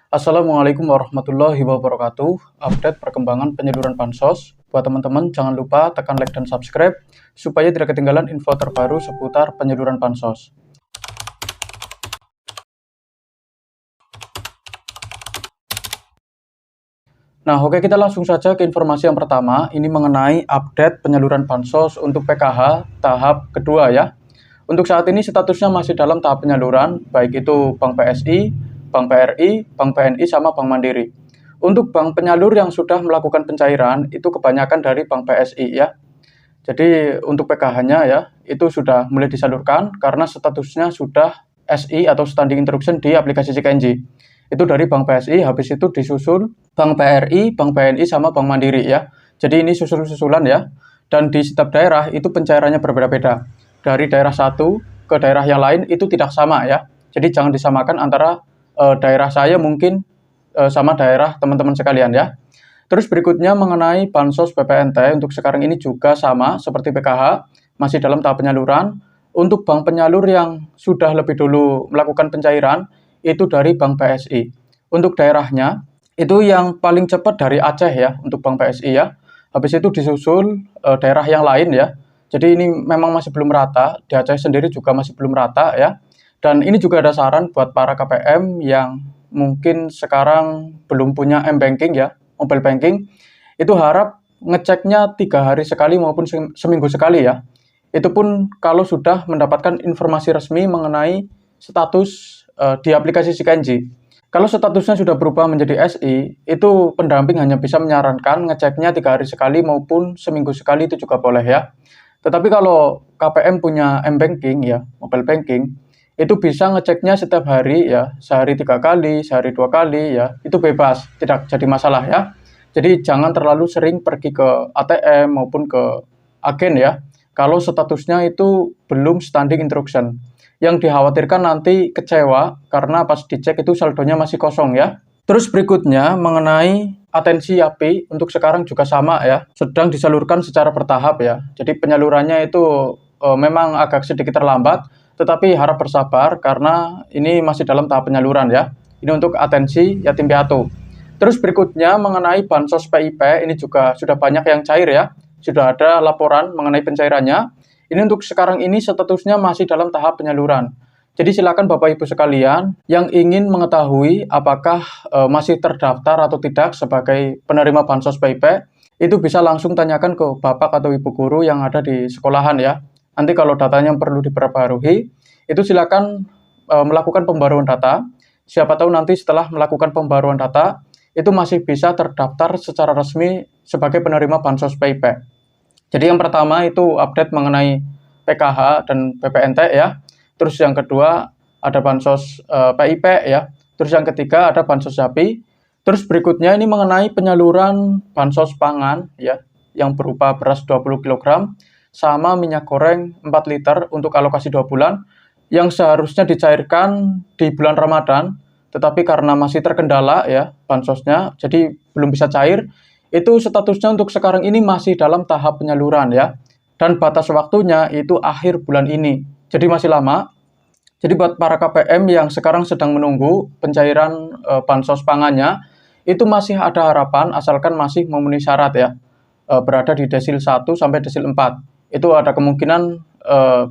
Assalamualaikum warahmatullahi wabarakatuh. Update perkembangan penyaluran bansos. Buat teman-teman, jangan lupa tekan like dan subscribe supaya tidak ketinggalan info terbaru seputar penyaluran bansos. Nah, oke, kita langsung saja ke informasi yang pertama. Ini mengenai update penyaluran bansos untuk PKH tahap kedua ya. Untuk saat ini statusnya masih dalam tahap penyaluran, baik itu Bank PSI, Bank BRI, Bank BNI, sama Bank Mandiri. Untuk bank penyalur yang sudah melakukan pencairan, itu kebanyakan dari Bank PSI ya. Jadi untuk PKH-nya ya, itu sudah mulai disalurkan karena statusnya sudah SI atau Standing Instruction di aplikasi CKNJ. Itu dari Bank PSI, habis itu disusul Bank BRI, Bank BNI, sama Bank Mandiri ya. Jadi ini susul-susulan ya. Dan di setiap daerah itu pencairannya berbeda-beda. Dari daerah satu ke daerah yang lain itu tidak sama ya. Jadi jangan disamakan antara daerah saya mungkin sama daerah teman-teman sekalian ya. Terus berikutnya mengenai bansos BPNT untuk sekarang ini juga sama seperti PKH, masih dalam tahap penyaluran. Untuk bank penyalur yang sudah lebih dulu melakukan pencairan itu dari Bank PSI. Untuk daerahnya itu yang paling cepat dari Aceh ya untuk Bank PSI ya. Habis itu disusul daerah yang lain ya. Jadi ini memang masih belum rata, di Aceh sendiri juga masih belum rata ya. Dan ini juga ada saran buat para KPM yang mungkin sekarang belum punya M-Banking ya, mobile banking, itu harap ngeceknya 3 hari sekali maupun seminggu sekali ya. Itu pun kalau sudah mendapatkan informasi resmi mengenai status di aplikasi CKNJ. Kalau statusnya sudah berubah menjadi SI, itu pendamping hanya bisa menyarankan ngeceknya 3 hari sekali maupun seminggu sekali itu juga boleh ya. Tetapi kalau KPM punya M-Banking ya, mobile banking, itu bisa ngeceknya setiap hari ya, sehari 3 kali, sehari 2 kali ya, itu bebas, tidak jadi masalah ya. Jadi jangan terlalu sering pergi ke ATM maupun ke agen ya, kalau statusnya itu belum standing instruction. Yang dikhawatirkan nanti kecewa karena pas dicek itu saldonya masih kosong ya. Terus berikutnya mengenai atensi YAPI untuk sekarang juga sama ya, sedang disalurkan secara bertahap ya. Jadi penyalurannya itu memang agak sedikit terlambat, tetapi harap bersabar karena ini masih dalam tahap penyaluran ya. Ini untuk atensi yatim piatu. Terus berikutnya mengenai bansos PIP, ini juga sudah banyak yang cair ya. Sudah ada laporan mengenai pencairannya. Ini untuk sekarang ini statusnya masih dalam tahap penyaluran. Jadi silakan Bapak Ibu sekalian yang ingin mengetahui apakah masih terdaftar atau tidak sebagai penerima bansos PIP, itu bisa langsung tanyakan ke Bapak atau Ibu guru yang ada di sekolahan ya. Nanti kalau datanya perlu diperbarui, itu silakan melakukan pembaruan data. Siapa tahu nanti setelah melakukan pembaruan data, itu masih bisa terdaftar secara resmi sebagai penerima bansos PIP. Jadi yang pertama itu update mengenai PKH dan BPNT ya. Terus yang kedua ada bansos PIP ya. Terus yang ketiga ada bansos YAPI. Terus berikutnya ini mengenai penyaluran bansos pangan ya, yang berupa beras 20 kg sama minyak goreng 4 liter untuk alokasi 2 bulan yang seharusnya dicairkan di bulan Ramadan, tetapi karena masih terkendala ya bansosnya, jadi belum bisa cair. Itu statusnya untuk sekarang ini masih dalam tahap penyaluran ya. Dan batas waktunya itu akhir bulan ini. Jadi masih lama. Jadi buat para KPM yang sekarang sedang menunggu pencairan bansos pangannya, itu masih ada harapan asalkan masih memenuhi syarat ya. Berada di desil 1 sampai desil 4. Itu ada kemungkinan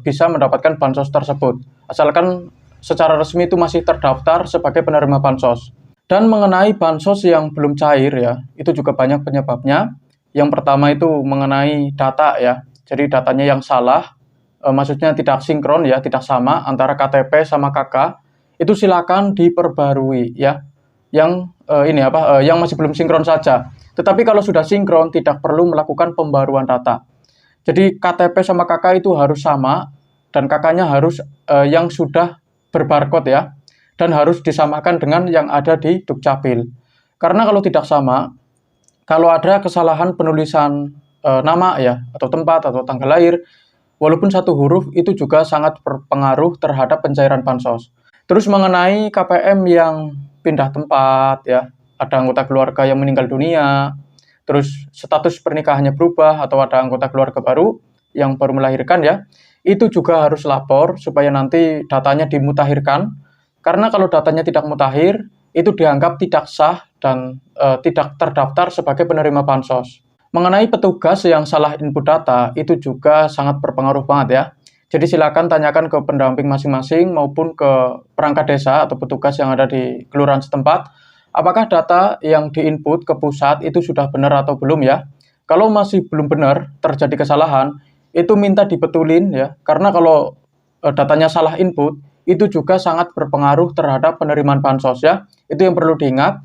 bisa mendapatkan bansos tersebut. Asalkan secara resmi itu masih terdaftar sebagai penerima bansos. Dan mengenai bansos yang belum cair ya, itu juga banyak penyebabnya. Yang pertama itu mengenai data ya. Jadi datanya yang salah, maksudnya tidak sinkron ya, tidak sama antara KTP sama KK. Itu silakan diperbarui ya. Yang yang masih belum sinkron saja. Tetapi kalau sudah sinkron tidak perlu melakukan pembaruan data. Jadi KTP sama KK itu harus sama dan KK-nya harus yang sudah berbarcode ya. Dan harus disamakan dengan yang ada di Dukcapil. Karena kalau tidak sama, kalau ada kesalahan penulisan nama ya, atau tempat, atau tanggal lahir, walaupun satu huruf, itu juga sangat berpengaruh terhadap pencairan bansos. Terus mengenai KPM yang pindah tempat ya, ada anggota keluarga yang meninggal dunia, terus status pernikahannya berubah, atau ada anggota keluarga baru yang baru melahirkan ya, itu juga harus lapor supaya nanti datanya dimutakhirkan. Karena kalau datanya tidak mutakhir, itu dianggap tidak sah dan tidak terdaftar sebagai penerima bansos. Mengenai petugas yang salah input data, itu juga sangat berpengaruh banget ya. Jadi silakan tanyakan ke pendamping masing-masing maupun ke perangkat desa atau petugas yang ada di kelurahan setempat, apakah data yang diinput ke pusat itu sudah benar atau belum ya. Kalau masih belum benar, terjadi kesalahan, itu minta dibetulin ya, karena kalau datanya salah input, itu juga sangat berpengaruh terhadap penerimaan bansos ya. Itu yang perlu diingat.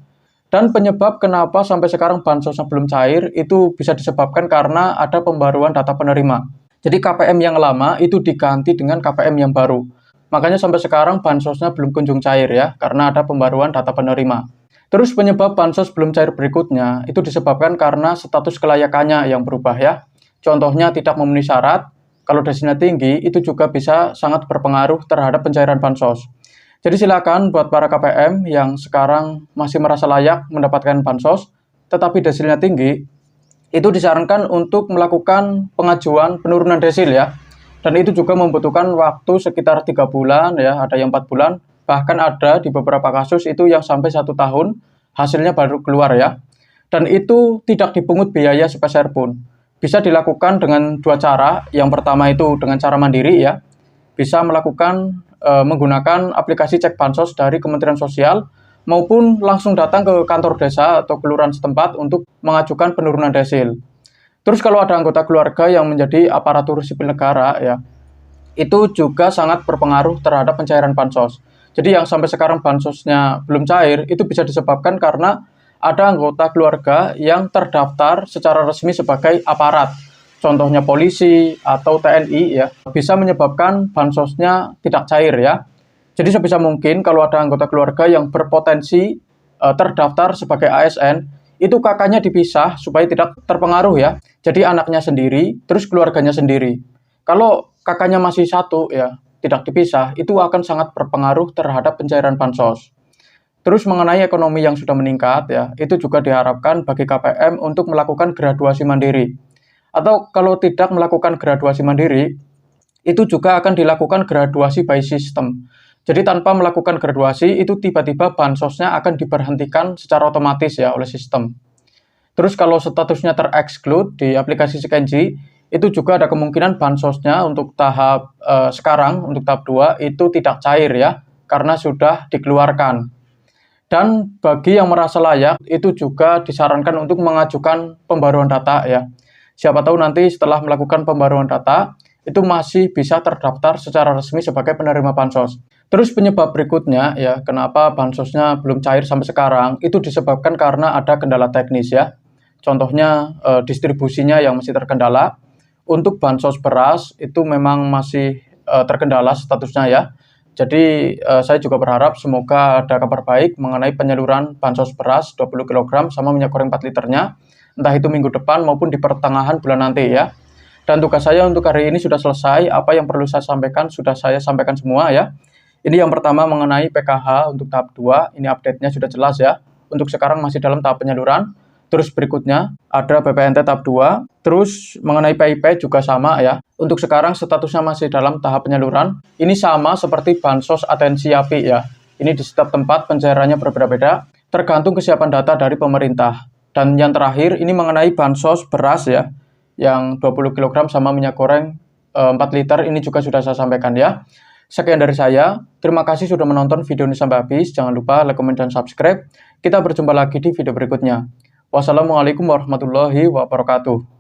Dan penyebab kenapa sampai sekarang bansosnya belum cair itu bisa disebabkan karena ada pembaruan data penerima. Jadi KPM yang lama itu diganti dengan KPM yang baru. Makanya sampai sekarang bansosnya belum kunjung cair ya, karena ada pembaruan data penerima. Terus penyebab bansos belum cair berikutnya itu disebabkan karena status kelayakannya yang berubah ya. Contohnya tidak memenuhi syarat, kalau desinya tinggi itu juga bisa sangat berpengaruh terhadap pencairan bansos. Jadi silakan buat para KPM yang sekarang masih merasa layak mendapatkan bansos, tetapi desilnya tinggi, itu disarankan untuk melakukan pengajuan penurunan desil ya. Dan itu juga membutuhkan waktu sekitar 3 bulan ya, ada yang 4 bulan, bahkan ada di beberapa kasus itu yang sampai 1 tahun hasilnya baru keluar ya. Dan itu tidak dipungut biaya sepeser pun. Bisa dilakukan dengan 2 cara. Yang pertama itu dengan cara mandiri ya. Bisa melakukan menggunakan aplikasi cek bansos dari Kementerian Sosial maupun langsung datang ke kantor desa atau kelurahan setempat untuk mengajukan penurunan desil. Terus kalau ada anggota keluarga yang menjadi aparatur sipil negara ya, itu juga sangat berpengaruh terhadap pencairan bansos. Jadi yang sampai sekarang bansosnya belum cair itu bisa disebabkan karena ada anggota keluarga yang terdaftar secara resmi sebagai aparat. Contohnya polisi atau TNI ya, bisa menyebabkan bansosnya tidak cair ya. Jadi sebisa mungkin kalau ada anggota keluarga yang berpotensi terdaftar sebagai ASN, itu kakaknya dipisah supaya tidak terpengaruh ya. Jadi anaknya sendiri, terus keluarganya sendiri. Kalau kakaknya masih satu ya, tidak dipisah, itu akan sangat berpengaruh terhadap pencairan bansos. Terus mengenai ekonomi yang sudah meningkat ya, itu juga diharapkan bagi KPM untuk melakukan graduasi mandiri. Atau kalau tidak melakukan graduasi mandiri, itu juga akan dilakukan graduasi by system. Jadi tanpa melakukan graduasi, itu tiba-tiba bansosnya akan diberhentikan secara otomatis ya oleh sistem. Terus kalau statusnya terexclude di aplikasi Skenji, itu juga ada kemungkinan bansosnya untuk tahap sekarang, untuk tahap 2, itu tidak cair ya, karena sudah dikeluarkan. Dan bagi yang merasa layak, itu juga disarankan untuk mengajukan pembaruan data ya. Siapa tahu nanti setelah melakukan pembaruan data, itu masih bisa terdaftar secara resmi sebagai penerima bansos. Terus penyebab berikutnya ya, kenapa bansosnya belum cair sampai sekarang, itu disebabkan karena ada kendala teknis ya. Contohnya distribusinya yang masih terkendala. Untuk bansos beras itu memang masih terkendala statusnya ya. Jadi saya juga berharap semoga ada kabar baik mengenai penyaluran bansos beras 20 kg sama minyak goreng 4 liternya. Entah itu minggu depan maupun di pertengahan bulan nanti ya. Dan tugas saya untuk hari ini sudah selesai, apa yang perlu saya sampaikan sudah saya sampaikan semua ya. Ini yang pertama mengenai PKH untuk tahap 2, ini update-nya sudah jelas ya. Untuk sekarang masih dalam tahap penyaluran. Terus berikutnya ada BPNT tahap 2, terus mengenai PIP juga sama ya. Untuk sekarang statusnya masih dalam tahap penyaluran. Ini sama seperti bansos atensi API ya. Ini di setiap tempat pencairannya berbeda-beda, tergantung kesiapan data dari pemerintah. Dan yang terakhir, ini mengenai bansos beras ya, yang 20 kg sama minyak goreng 4 liter, ini juga sudah saya sampaikan ya. Sekian dari saya, terima kasih sudah menonton video ini sampai habis, jangan lupa like, comment, dan subscribe. Kita berjumpa lagi di video berikutnya. Wassalamualaikum warahmatullahi wabarakatuh.